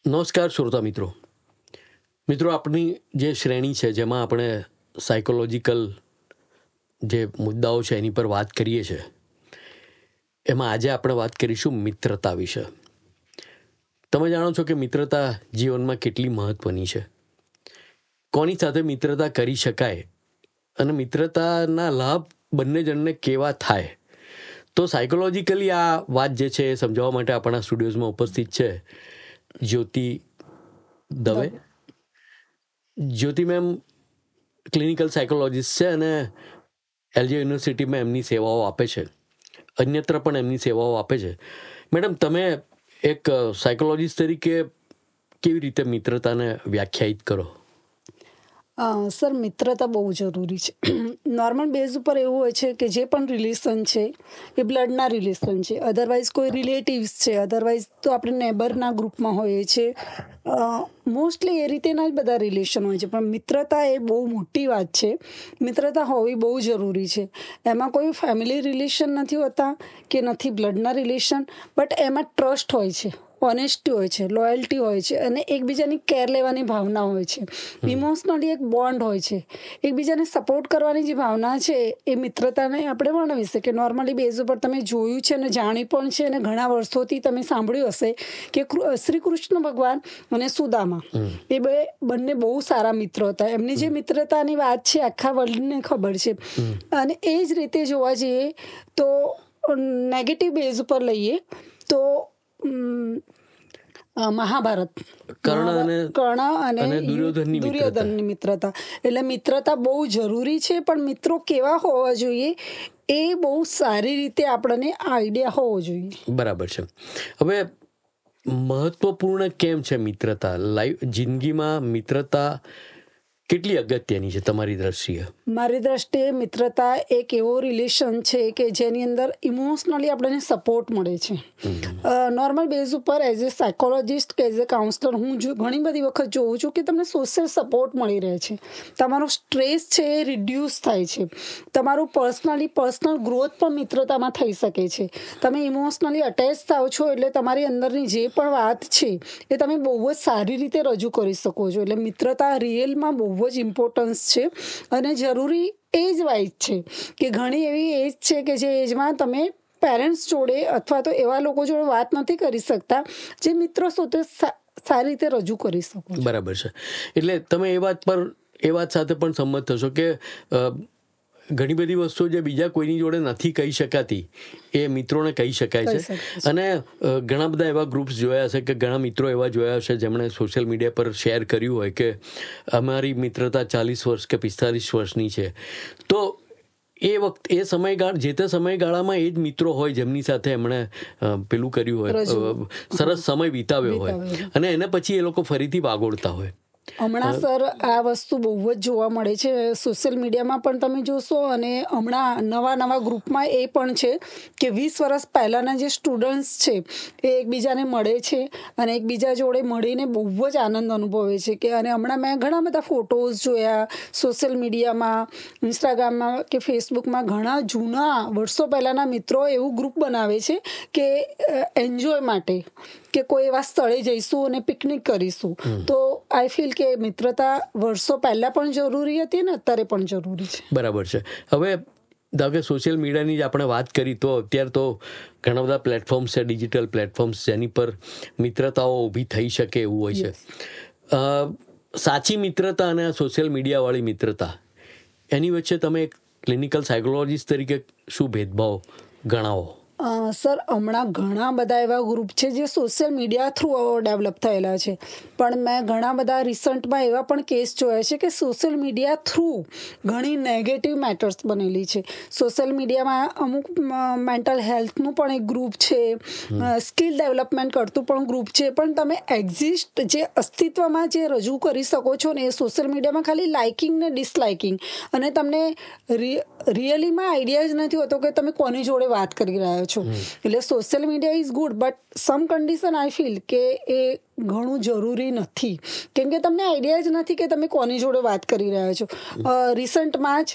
નમસ્કાર શ્રોતા મિત્રો, આપણી જે શ્રેણી છે જેમાં આપણે સાયકોલોજીકલ જે મુદ્દાઓ છે એની પર વાત કરીએ છીએ, એમાં આજે આપણે વાત કરીશું મિત્રતા વિશે. તમે જાણો છો કે મિત્રતા જીવનમાં કેટલી મહત્વની છે, કોની સાથે મિત્રતા કરી શકાય અને મિત્રતાના લાભ બંને જણને કેવા થાય. તો સાયકોલોજીકલી આ વાત જે છે એ સમજાવવા માટે આપણા સ્ટુડિયોઝમાં ઉપસ્થિત છે જ્યોતિ દવે. જ્યોતિ મેમ ક્લિનિકલ સાયકોલોજીસ્ટ છે અને એલજે યુનિવર્સિટીમાં એમની સેવાઓ આપે છે, અન્યત્ર પણ એમની સેવાઓ આપે છે. મેડમ, તમે એક સાયકોલોજીસ્ટ તરીકે કેવી રીતે મિત્રતાને વ્યાખ્યાયિત કરો? સર, મિત્રતા બહુ જરૂરી છે. નોર્મલ બેઝ ઉપર એવું હોય છે કે જે પણ રિલેશન છે એ બ્લડના રિલેશન છે, અધરવાઇઝ કોઈ રિલેટિવ્સ છે, અધરવાઇઝ તો આપણે નેબરના ગ્રુપમાં હોઈએ છીએ. મોસ્ટલી એ રીતેના જ બધા રિલેશન હોય છે, પણ મિત્રતા એ બહુ મોટી વાત છે. મિત્રતા હોવી બહુ જરૂરી છે. એમાં કોઈ ફેમિલી રિલેશન નથી હોતા કે નથી બ્લડના રિલેશન, બટ એમાં ટ્રસ્ટ હોય છે, ઓનેસ્ટી હોય છે, લોયલ્ટી હોય છે અને એકબીજાની કેર લેવાની ભાવના હોય છે, ઇમોશનલી એક બોન્ડ હોય છે, એકબીજાને સપોર્ટ કરવાની જે ભાવના છે એ મિત્રતાને આપણે વર્ણવી શકીએ. કે નોર્મલી બેઝ ઉપર તમે જોયું છે અને જાણી પણ છે અને ઘણા વર્ષોથી તમે સાંભળ્યું હશે કે શ્રી કૃષ્ણ ભગવાન અને સુદામા એ બંને બહુ સારા મિત્રો હતા. એમની જે મિત્રતાની વાત છે આખા વર્લ્ડને ખબર છે. અને એ જ રીતે જોવા જઈએ તો નેગેટિવ બેઝ ઉપર લઈએ તો મહાભારત, કર્ણ અને દુર્યોધનની મિત્રતા. એટલે મિત્રતા બહુ જરૂરી છે, પણ મિત્રો કેવા હોવા જોઈએ એ બહુ સારી રીતે આપણને આઈડિયા હોવો જોઈએ. બરાબર છે. હવે મહત્વપૂર્ણ કેમ છે મિત્રતા? જિંદગીમાં મિત્રતા કેટલી અગત્યની છે તમારી દ્રષ્ટિએ? મારી દ્રષ્ટિએ મિત્રતા એક એવો રિલેશન છે કે જેની અંદર ઇમોશનલી આપણને સપોર્ટ મળે છે. નોર્મલ બેઝ ઉપર એઝ એ સાયકોલોજીસ્ટ કે એઝ એ કાઉન્સલર હું ઘણી બધી વખત જોઉં છું કે તમને સોશિયલ સપોર્ટ મળી રહે છે, તમારો સ્ટ્રેસ છે એ રિડ્યુસ થાય છે, તમારું પર્સનલ ગ્રોથ પણ મિત્રતામાં થઈ શકે છે. તમે ઇમોશનલી અટેચ થાવ છો એટલે તમારી અંદરની જે પણ વાત છે એ તમે બહુ જ સારી રીતે રજૂ કરી શકો છો. એટલે મિત્રતા રિયલમાં બહુ જ ઇમ્પોર્ટન્સ છે અને જરૂરી એજ વાઇઝ છે કે ઘણી એવી એજ છે કે જે એજમાં તમે પેરેન્ટ્સ જોડે અથવા તો એવા લોકો જોડે વાત નથી કરી શકતા જે મિત્રો સાથે સારી રીતે રજૂ કરી શકો. બરાબર છે. એટલે તમે એ વાત સાથે પણ સંમત થશો કે ઘણી બધી વસ્તુઓ જે બીજા કોઈની જોડે નથી કહી શકાતી એ મિત્રોને કહી શકાય છે. અને ઘણા બધા એવા ગ્રુપ્સ જોયા હશે કે ઘણા મિત્રો એવા જોયા હશે જેમણે સોશિયલ મીડિયા પર શેર કર્યું હોય કે અમારી મિત્રતા 40 વર્ષ કે 45 વર્ષની છે. તો એ વખત એ સમયગાળા જે તે સમયગાળામાં એ જ મિત્રો હોય જેમની સાથે એમણે પેલું કર્યું હોય, સરસ સમય વિતાવ્યો હોય અને એને પછી એ લોકો ફરીથી વાગોળતા હોય. હમણાં સર આ વસ્તુ બહુ જ જોવા મળે છે સોશિયલ મીડિયામાં પણ તમે જોશો અને હમણાં નવા ગ્રુપમાં એ પણ છે કે 20 વર્ષ પહેલાના જે સ્ટુડન્ટ્સ છે એ એકબીજાને મળે છે અને એકબીજા જોડે મળીને બહુ જ આનંદ અનુભવે છે. કે અને હમણાં મેં ઘણા બધા ફોટોઝ જોયા સોશિયલ મીડિયામાં, ઇન્સ્ટાગ્રામમાં કે ફેસબુકમાં. ઘણા જૂના વર્ષો પહેલાના મિત્રો એવું ગ્રુપ બનાવે છે કે એન્જોય માટે કે કોઈ એવા સ્થળે જઈશું અને પિકનિક કરીશું. તો આઈ ફીલ કે મિત્રતા વર્ષો પહેલા પણ જરૂરી હતી ને અત્યારે પણ જરૂરી છે. બરાબર છે. હવે ધારો કે સોશિયલ મીડિયાની જ આપણે વાત કરી તો અત્યારે તો ઘણા બધા પ્લેટફોર્મ્સ છે, ડિજિટલ પ્લેટફોર્મ્સ જેની પર મિત્રતાઓ ઊભી થઈ શકે એવું હોય છે. સાચી મિત્રતા અને સોશિયલ મીડિયાવાળી મિત્રતા એની વચ્ચે તમે એક ક્લિનિકલ સાયકોલોજીસ્ટ તરીકે શું ભેદભાવ ગણાવો? સર, હમણાં ઘણા બધા એવા ગ્રુપ છે જે સોશિયલ મીડિયા થ્રુ ડેવલપ થયેલા છે, પણ મેં ઘણા બધા રિસન્ટમાં એવા પણ કેસ જોયા છે કે સોશિયલ મીડિયા થ્રુ ઘણી નેગેટિવ મેટર્સ બનેલી છે. સોશિયલ મીડિયામાં અમુક મેન્ટલ હેલ્થનું પણ એક ગ્રુપ છે, સ્કિલ ડેવલપમેન્ટ કરતું પણ ગ્રુપ છે, પણ તમે એક્ઝિસ્ટ જે અસ્તિત્વમાં જે રજૂ કરી શકો છો ને એ સોશિયલ મીડિયામાં ખાલી લાઇકિંગ ને ડિસલાઇકિંગ અને તમને રિયલીમાં આઈડિયા જ નથી હોતો કે તમે કોની જોડે વાત કરી રહ્યા છો. એટલે social media is good, but some condition I feel કે એ ઘણું જરૂરી નથી, કેમ કે તમને આઈડિયા જ નથી કે તમે કોની જોડે વાત કરી રહ્યા છો. રિસન્ટમાં જ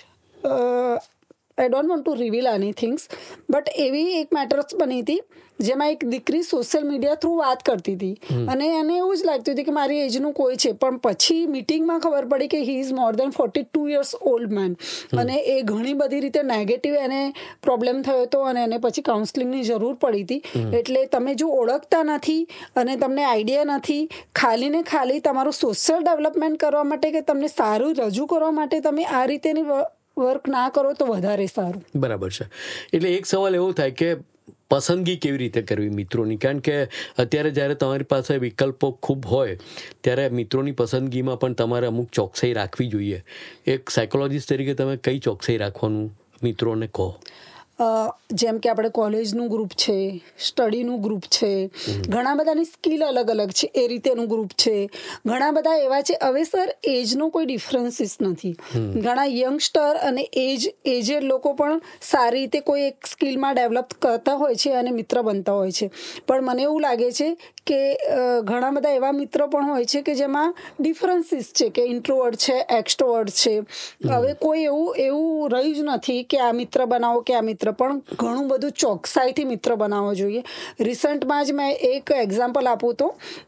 I don't want to reveal any things, but એવી એક મેટર્સ બની હતી જેમાં એક દીકરી સોશિયલ મીડિયા થ્રુ વાત કરતી હતી અને એને એવું જ લાગતું હતું કે મારી એજનું કોઈ છે, પણ પછી મીટિંગમાં ખબર પડી કે he is more than 42 years old man અને એ ઘણી બધી રીતે નેગેટિવ એને પ્રોબ્લેમ થયો હતો અને એને પછી કાઉન્સલિંગની જરૂર પડી હતી. એટલે તમે જો ઓળખતા નથી અને તમને આઈડિયા નથી, ખાલી ને ખાલી તમારું સોશિયલ ડેવલપમેન્ટ કરવા માટે કે તમને સારું રજૂ કરવા માટે તમે આ રીતેની વર્ક ના કરો તો વધારે સારું. બરાબર છે. એટલે એક સવાલ એવો થાય કે પસંદગી કેવી રીતે કરવી મિત્રોની, કારણ કે અત્યારે જ્યારે તમારી પાસે વિકલ્પો ખૂબ હોય ત્યારે મિત્રોની પસંદગીમાં પણ તમારે અમુક ચોકસાઈ રાખવી જોઈએ. એક સાયકોલોજીસ્ટ તરીકે તમે કઈ ચોકસાઈ રાખવાનું મિત્રોને કહો? જેમ કે આપણે કોલેજનું ગ્રુપ છે, સ્ટડીનું ગ્રુપ છે, ઘણા બધાની સ્કિલ અલગ અલગ છે એ રીતેનું ગ્રુપ છે, ઘણા બધા એવા છે. હવે સર એજનો કોઈ ડિફરન્સીસ નથી. ઘણા યંગસ્ટર અને એજેડ લોકો પણ સારી રીતે કોઈ એક સ્કિલમાં ડેવલપ કરતા હોય છે અને મિત્ર બનતા હોય છે. પણ મને એવું લાગે છે કે ઘણા બધા એવા મિત્ર પણ હોય છે કે જેમાં ડિફરન્સીસ છે, કે ઇન્ટ્રોવર્ટ છે, એક્સ્ટ્રોવર્ટ છે. હવે કોઈ એવું રહ્યું જ નથી કે આ મિત્ર બનાવો કે આ મિત્ર, પણ ઘણું બધું ચોકસાઈથી મિત્ર બનાવવો જોઈએ. રિસન્ટમાં જ મેં એક એક્ઝામ્પલ આપું તો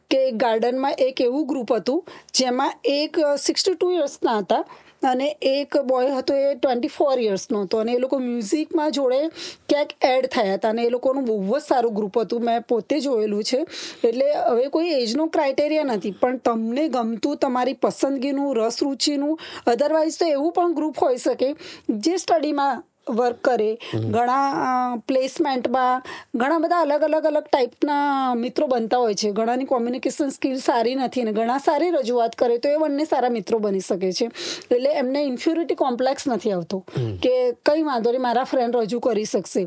કે ગાર્ડનમાં એક એવું ગ્રુપ હતું જેમાં એક 62 યર્સના હતા અને એક બોય હતો એ 24 યર્સનો હતો અને એ લોકો મ્યુઝિકમાં જોડે ક્યાંક એડ થયા હતા અને એ લોકોનું બહુ જ સારું ગ્રુપ હતું. મેં પોતે જોયેલું છે. એટલે હવે કોઈ એજનો ક્રાઇટેરિયા નથી, પણ તમને ગમતું, તમારી પસંદગીનું, રસ રુચિનું, અધરવાઇઝ તો એવું પણ ગ્રુપ હોઈ શકે જે સ્ટડીમાં વર્ક કરે, ઘણા પ્લેસમેન્ટમાં, ઘણા બધા અલગ ટાઈપના મિત્રો બનતા હોય છે. ઘણાની કોમ્યુનિકેશન સ્કિલ સારી નથી અને ઘણા સારી રજૂઆત કરે તો એ બંને સારા મિત્રો બની શકે છે. એટલે એમને ઇન્ફ્યુરિટી કોમ્પ્લેક્સ નથી આવતો કે કંઈ વાંધો નહીં, મારા ફ્રેન્ડ રજૂ કરી શકશે.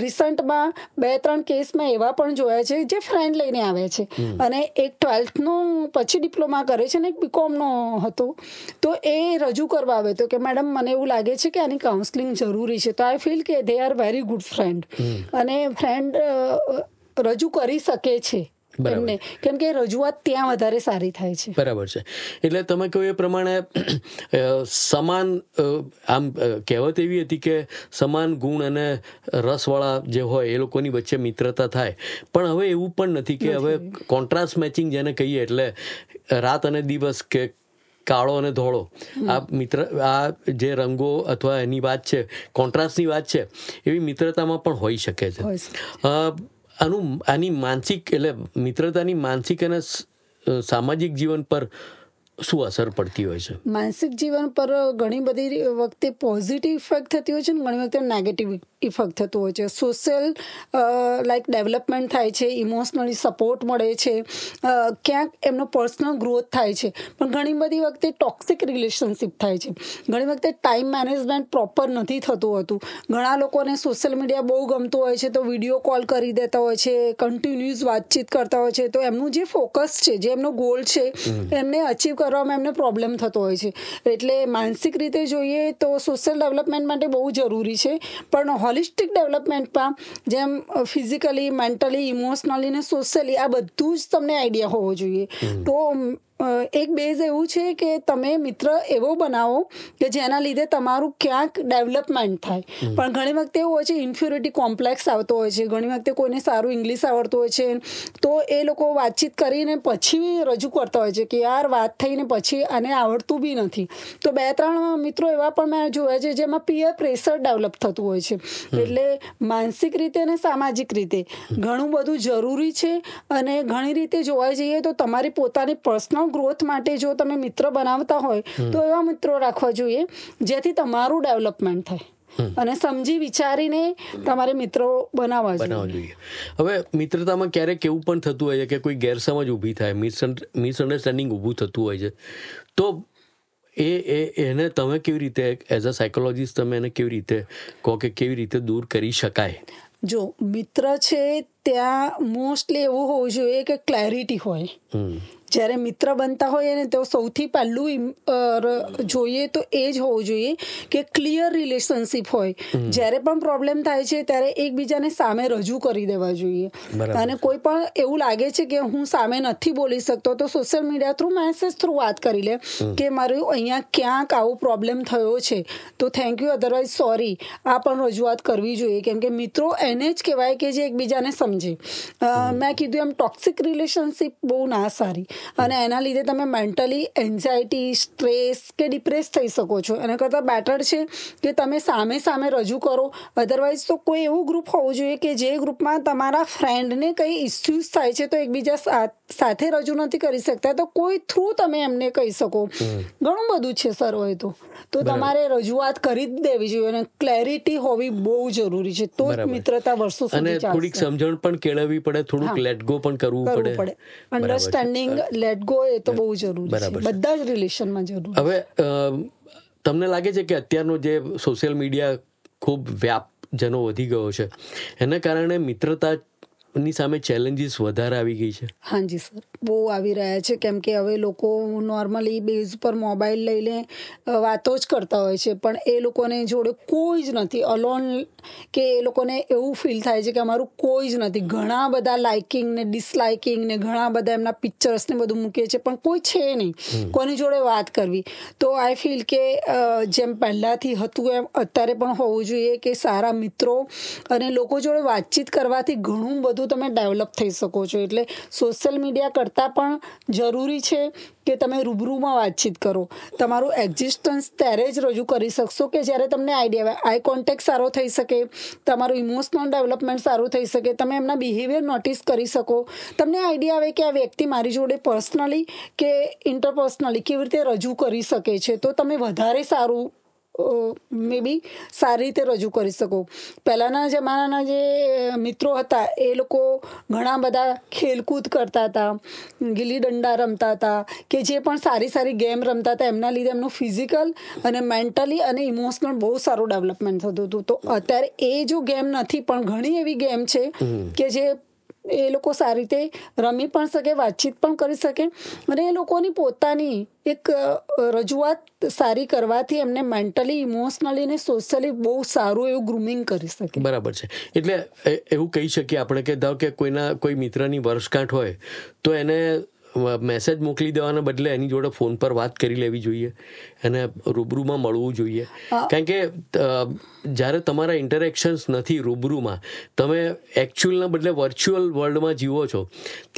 રિસન્ટમાં 2-3 કેસ મેં એવા પણ જોયા છે જે ફ્રેન્ડ લઈને આવ્યા છે અને એક 12th પછી ડિપ્લોમા કરે છે અને એક બીકોમનો હતો, તો એ રજૂ કરવા આવ્યો હતો કે મેડમ મને એવું લાગે છે કે આની કાઉન્સલિંગ જરૂરી છે. તો આઈ ફીલ કે they are very good friend અને ફ્રેન્ડ રજૂ કરી શકે છે એમને, કેમ કે રજૂઆત ત્યાં વધારે સારી થાય છે. બરાબર છે. એટલે તમે કહ્યું એ પ્રમાણે સમાન, આમ કહેવત એવી હતી કે સમાન ગુણ અને રસવાળા જે હોય એ લોકોની વચ્ચે મિત્રતા થાય. પણ હવે એવું પણ નથી કે હવે કોન્ટ્રાસ્ટ મેચિંગ જેને કહીએ, એટલે રાત અને દિવસ કે કાળો અને ધોળો, આ મિત્ર, આ જે રંગો અથવા એની વાત છે, કોન્ટ્રાસ્ટની વાત છે, એવી મિત્રતામાં પણ હોઈ શકે છે. આની માનસિક, એટલે મિત્રતાની માનસિક અને સામાજિક જીવન પર શું અસર પડતી હોય છે? માનસિક જીવન પર ઘણી બધી વખતે પોઝિટિવ ઇફેક્ટ થતી હોય છે અને ઘણી વખતે નેગેટિવ ઇફેક્ટ થતું હોય છે. સોશિયલ લાઈક ડેવલપમેન્ટ થાય છે, ઇમોશનલી સપોર્ટ મળે છે, ક્યાંક એમનો પર્સનલ ગ્રોથ થાય છે. પણ ઘણી બધી વખતે ટોક્સિક રિલેશનશિપ થાય છે. ઘણી વખતે ટાઈમ મેનેજમેન્ટ પ્રોપર નથી થતું હોતું. ઘણા લોકોને સોશિયલ મીડિયા બહુ ગમતું હોય છે તો વિડીયો કોલ કરી દેતા હોય છે, કન્ટિન્યુઅસ વાતચીત કરતા હોય છે, તો એમનું જે ફોકસ છે, જે એમનો ગોલ છે, એમને અચીવ કરવામાં એમને પ્રોબ્લેમ થતો હોય છે. એટલે માનસિક રીતે જોઈએ તો સોશિયલ ડેવલપમેન્ટ માટે બહુ જરૂરી છે, પણ હોલિસ્ટિક ડેવલપમેન્ટમાં જેમ ફિઝિકલી, મેન્ટલી, ઇમોશનલી ને સોશિયલી આ બધું જ તમને આઈડિયા હોવો જોઈએ. તો એક બેઝ એવું છે કે તમે મિત્ર એવો બનાવો કે જેના લીધે તમારું ક્યાંક ડેવલપમેન્ટ થાય. પણ ઘણી વખતે એવું હોય છે ઇન્ફ્યુરિટી કોમ્પ્લેક્સ આવતો હોય છે. ઘણી વખતે કોઈને સારું ઇંગ્લિશ આવડતું હોય છે તો એ લોકો વાતચીત કરીને પછી રજૂ કરતા હોય છે કે યાર વાત થઈને પછી આને આવડતું બી નથી. તો 2-3 મિત્રો એવા પણ મેં જોયા છે જેમાં પિયર પ્રેશર ડેવલપ થતું હોય છે. એટલે માનસિક રીતે અને સામાજિક રીતે ઘણું બધું જરૂરી છે અને ઘણી રીતે જોવા જઈએ તો તમારી પોતાની પર્સનલ ગ્રોથ માટે જો તમે મિત્ર બનાવતા હોય તો એવા મિત્રો રાખવા જોઈએ જેથી તમારું ડેવલપમેન્ટ થાય અને સમજી વિચારીને તમારે મિત્રો બનાવવા જોઈએ. હવે મિત્રતામાં ક્યારેક એવું પણ થતું હોય છે કે કોઈ ગેરસમજ ઊભી થાય, મિસઅન્ડરસ્ટેન્ડિંગ ઊભું થતું હોય છે, તો એને તમે કેવી રીતે એઝ અ સાયકોલોજીસ્ટ તમે એને કેવી રીતે કહો કે કેવી રીતે દૂર કરી શકાય? જો મિત્ર છે ત્યાં મોસ્ટલી એવું હોવું જોઈએ કે ક્લેરિટી હોય. જ્યારે મિત્ર બનતા હોય ને તો સૌથી પહેલું જોઈએ તો એ જ હોવું જોઈએ કે ક્લિયર રિલેશનશિપ હોય. જ્યારે પણ પ્રોબ્લેમ થાય છે ત્યારે એકબીજાને સામે રજૂ કરી દેવા જોઈએ. અને કોઈ પણ એવું લાગે છે કે હું સામે નથી બોલી શકતો તો social media through message through વાત કરી લે કે મારું અહીંયા ક્યાંક આવો પ્રોબ્લેમ થયો છે તો થેન્ક યુ, અધરવાઇઝ સોરી. આ પણ રજૂઆત કરવી જોઈએ, કેમ કે મિત્રો એને જ કહેવાય કે જે એકબીજાને સમજે. મેં કીધું એમ ટોક્સિક રિલેશનશિપ બહુ ના સારી, અને એના લીધે તમે મેન્ટલી એન્ઝાયટી, સ્ટ્રેસ કે ડિપ્રેસ થઈ શકો છો. એના કરતાં બેટર છે કે તમે સામે સામે રજૂ કરો. અધરવાઇઝ તો કોઈ એવું ગ્રુપ હોવું જોઈએ કે જે ગ્રુપમાં તમારા ફ્રેન્ડને કંઈ ઇસ્યુઝ થાય છે તો એકબીજા સાથે રજૂ નથી કરી શકતા તો કોઈ થ્રુ તમે એમને કહી શકો. ઘણું બધું છે સર. હોય તો તમારે રજૂઆત કરી જ દેવી જોઈએ, અને ક્લેરિટી હોવી બહુ જરૂરી છે. તો જ મિત્રતા વર્ષો સુધી ચાલશે. થોડીક સમજણ પણ કેળવવી પડે, થોડુંક લેટ ગો પણ કરવું પડે. અન્ડરસ્ટેન્ડિંગ, લેટ ગો એ તો બહુ જરૂરી છે, બધા જ રિલેશનમાં જરૂરી. હવે તમને લાગે છે કે અત્યારનો જે સોશિયલ મીડિયા ખૂબ વ્યાપજનો વધી ગયો છે એના કારણે મિત્રતાની સામે ચેલેન્જીસ વધારે આવી ગઈ છે? હાજી સર, બહુ આવી રહ્યા છે. કેમ કે હવે લોકો નોર્મલી બેઝ પર મોબાઈલ લઈને વાતો જ કરતા હોય છે, પણ એ લોકોને જોડે કોઈ જ નથી, અલોન, કે એ લોકોને એવું ફીલ થાય છે કે અમારું કોઈ જ નથી. ઘણા બધા લાઇકિંગ ને ડિસલાઇકિંગ ને ઘણા બધા એમના પિક્ચર્સ ને બધું મૂકે છે, પણ કોઈ છે નહીં કોની જોડે વાત કરવી. તો આઈ ફીલ કે જેમ પહેલાંથી હતું એમ અત્યારે પણ હોવું જોઈએ કે સારા મિત્રો અને લોકો જોડે વાતચીત કરવાથી ઘણું બધું તમે ડેવલપ થઈ શકો છો. એટલે સોશિયલ મીડિયા કરતાં પણ જરૂરી છે કે તમે રૂબરૂમાં વાતચીત કરો. તમારું એક્ઝિસ્ટન્સ ત્યારે જ રજૂ કરી શકશો કે જ્યારે તમને આઈડિયા આવે, આઈ કોન્ટેક્ટ સારો થઈ શકે, તમારું ઇમોશનલ ડેવલપમેન્ટ સારું થઈ શકે, તમે એમના બિહેવિયર નોટિસ કરી શકો, તમને આઈડિયા આવે કે આ વ્યક્તિ મારી જોડે પર્સનલી કે ઇન્ટરપર્સનલી કેવી રીતે રજૂ કરી શકે છે, તો તમે વધારે સારું મે બી સારી રીતે રજૂ કરી શકો. પહેલાંના જમાનાના જે મિત્રો હતા એ લોકો ઘણા બધા ખેલકૂદ કરતા હતા, ગીલી દંડા રમતા હતા, કે જે પણ સારી સારી ગેમ રમતા હતા. એમના લીધે એમનું ફિઝિકલ અને મેન્ટલી અને ઇમોશનલ બહુ સારું ડેવલપમેન્ટ થતું હતું. તો અત્યારે એ જો ગેમ નથી, પણ ઘણી એવી ગેમ છે કે જે એ લોકો સારી રીતે રમી પણ શકે, વાતચીત પણ કરી શકે, અને એ લોકોની પોતાની એક રજૂઆત સારી કરવાથી એમને મેન્ટલી, ઇમોશનલી અને સોશિયલી બહુ સારું એવું ગ્રુમિંગ કરી શકે. બરાબર છે. એટલે એવું કહી શકીએ આપણે કે ધારો કે કોઈ મિત્રની વર્ષગાંઠ હોય તો એને મેસેજ મોકલી દેવાના બદલે એની જોડે ફોન પર વાત કરી લેવી જોઈએ, એને રૂબરૂમાં મળવું જોઈએ. કારણ કે જ્યારે તમારા ઇન્ટરેક્શન્સ નથી રૂબરૂમાં, તમે એકચ્યુઅલના બદલે વર્ચ્યુઅલ વર્લ્ડમાં જીવો છો,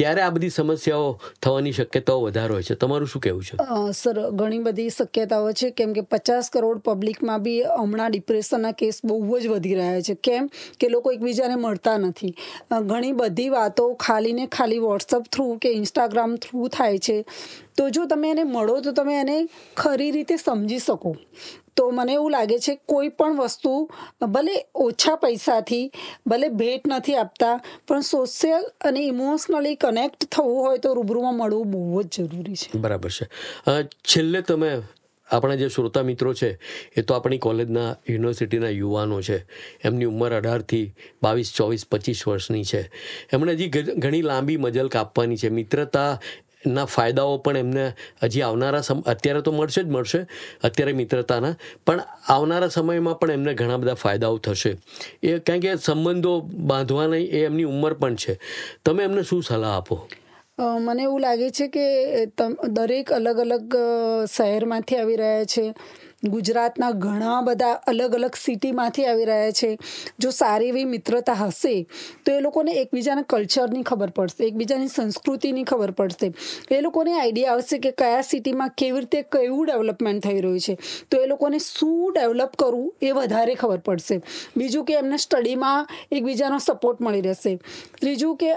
ત્યારે આ બધી સમસ્યાઓ થવાની શક્યતાઓ વધારે હોય છે. તમારું શું કહેવું છે? સર, ઘણી બધી શક્યતાઓ છે. કેમ કે 50 કરોડ પબ્લિકમાં બી હમણાં ડિપ્રેશનના કેસ બહુ જ વધી રહ્યા છે. કેમ કે લોકો એકબીજાને મળતા નથી. ઘણી બધી વાતો ખાલી ને ખાલી વોટ્સઅપ થ્રુ કે ઇન્સ્ટાગ્રામ થ્રુ થાય છે. તો જો તમે એને મળો તો તમે એને ખરી રીતે સમજી શકો. તો મને એવું લાગે છે કોઈ પણ વસ્તુ ભલે ઓછા પૈસાથી, ભલે ભેટ નથી આપતા, પણ સોશિયલ અને ઇમોશનલી કનેક્ટ થવું હોય તો રૂબરૂમાં મળવું બહુ જ જરૂરી છે. બરાબર છે. છેલ્લે તમે આપણા જે શ્રોતા મિત્રો છે એ તો આપણી કોલેજના, યુનિવર્સિટીના યુવાનો છે. એમની ઉંમર 18થી 22, 24, 25 વર્ષની છે. એમણે હજી ઘણી લાંબી મજલ કાપવાની છે. મિત્રતાના ફાયદાઓ પણ એમને હજી આવનારા અત્યારે તો મળશે અત્યારે મિત્રતાના, પણ આવનારા સમયમાં પણ એમને ઘણા બધા ફાયદાઓ થશે. એ કારણ કે સંબંધો બાંધવાના એ એમની ઉંમર પણ છે. તમે એમને શું સલાહ આપો? મને એવું લાગે છે કે દરેક અલગ અલગ શહેરમાંથી આવી રહ્યા છે. ગુજરાતના ઘણા બધા અલગ અલગ સિટીમાંથી આવી રહ્યા છે. જો સારી એવી મિત્રતા હશે તો એ લોકોને એકબીજાના કલ્ચરની ખબર પડશે, એકબીજાની સંસ્કૃતિની ખબર પડશે. એ લોકોને આઈડિયા આવશે કે કયા સિટીમાં કેવી રીતે કેવું ડેવલપમેન્ટ થઈ રહ્યું છે, તો એ લોકોને શું ડેવલપ કરવું એ વધારે ખબર પડશે. બીજું કે એમને સ્ટડીમાં એકબીજાનો સપોર્ટ મળી રહેશે. ત્રીજું કે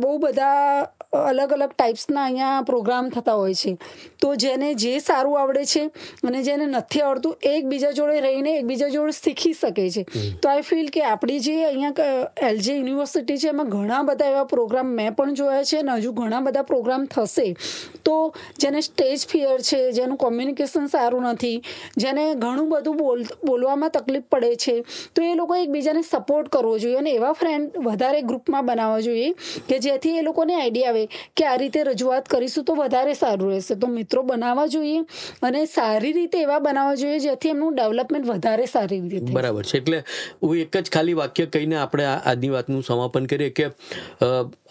બહુ બધા અલગ અલગ ટાઈપ્સના અહીંયા પ્રોગ્રામ થતા હોય છે. તો જેને જે સારું આવડે છે અને જેને નથી આવડતું એ એકબીજા જોડે રહીને એકબીજા જોડે શીખી શકે છે. તો આઈ ફીલ કે આપણી જે અહીંયા એલજે યુનિવર્સિટી છે એમાં ઘણા બધા એવા પ્રોગ્રામ મેં પણ જોયા છે અને હજુ ઘણા બધા પ્રોગ્રામ થશે. તો જેને સ્ટેજ ફિયર છે, જેનું કોમ્યુનિકેશન સારું નથી, જેને ઘણું બધું બોલવામાં તકલીફ પડે છે, તો એ લોકો એકબીજાને સપોર્ટ કરવો જોઈએ અને એવા ફ્રેન્ડ વધારે ગ્રુપમાં બનાવવા જોઈએ કે જેથી એ લોકોને આઈડિયા આવે કે આ રીતે રજૂઆત કરીશું તો વધારે સારું રહેશે. તો મિત્રો બનાવવા જોઈએ અને સારી રીતે એવા બનાવવા જોઈએ જેથી એમનું ડેવલપમેન્ટ વધારે સારી રીતે થાય. બરાબર છે. એટલે હું એક જ ખાલી વાક્ય કહીને આપણે આજની વાતનું સમાપન કરીએ કે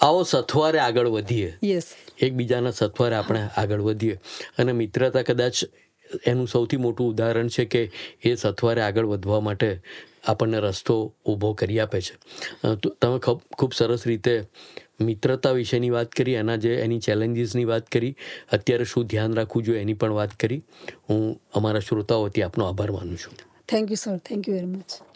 આવો સથવારે આગળ વધીએ. યસ, એકબીજાના સથવારે આપણે આગળ વધીએ અને મિત્રતા કદાચ એનું સૌથી મોટું ઉદાહરણ છે કે એ સથવારે આગળ વધવા માટે આપણને રસ્તો ઊભો કરી આપે છે. તમે ખૂબ સરસ રીતે મિત્રતા વિશેની વાત કરી, એની ચેલેન્જીસની વાત કરી, અત્યારે શું ધ્યાન રાખવું જોઈએ એની પણ વાત કરી. હું અમારા શ્રોતાઓથી આપનો આભાર માનું છું. Thank you sir, thank you very much.